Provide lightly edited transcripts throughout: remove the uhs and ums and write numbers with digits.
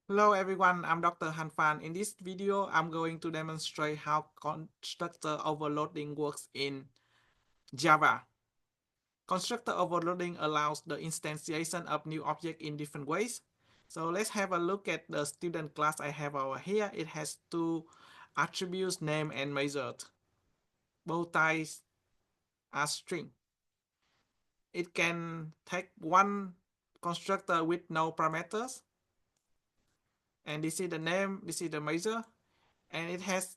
Hello everyone, I'm Dr. Duy Phan. In this video, I'm going to demonstrate how constructor overloading works in Java. Constructor overloading allows the instantiation of new objects in different ways. So let's have a look at the student class I have over here. It has two attributes, name and measured. Both types are string. It can take one constructor with no parameters. And this is the name, this is the measure. And it has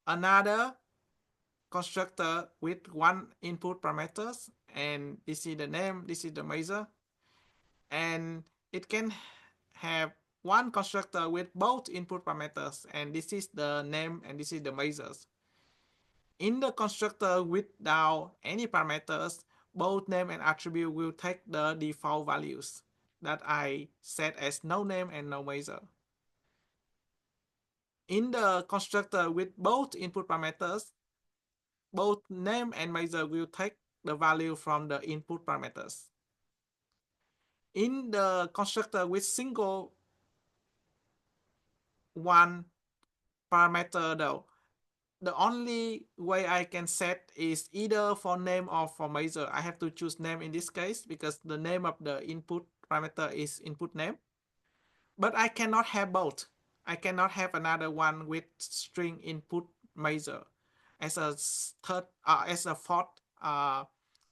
another constructor with one input parameters, and this is the name, this is the measure, and it can have one constructor with both input parameters, and this is the name and this is the measures. In the constructor without any parameters, both name and attribute will take the default values that I set as no name and no measure. In the constructor with both input parameters, both name and measure will take the value from the input parameters. In the constructor with single one parameter though, the only way I can set is either for name or for measure. I have to choose name in this case because the name of the input parameter is input name. But I cannot have both. I cannot have another one with string input measure as a fourth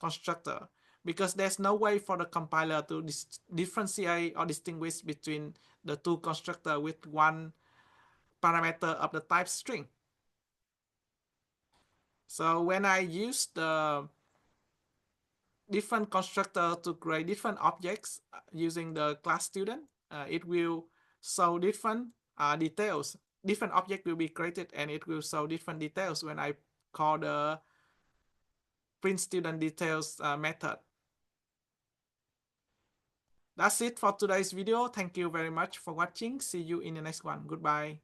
constructor, because there's no way for the compiler to differentiate or distinguish between the two constructors with one parameter of the type string. So when I use the different constructor to create different objects using the class student, it will show different details. Different object will be created and it will show different details when I call the print student details method. That's it for today's video. Thank you very much for watching. See you in the next one. Goodbye.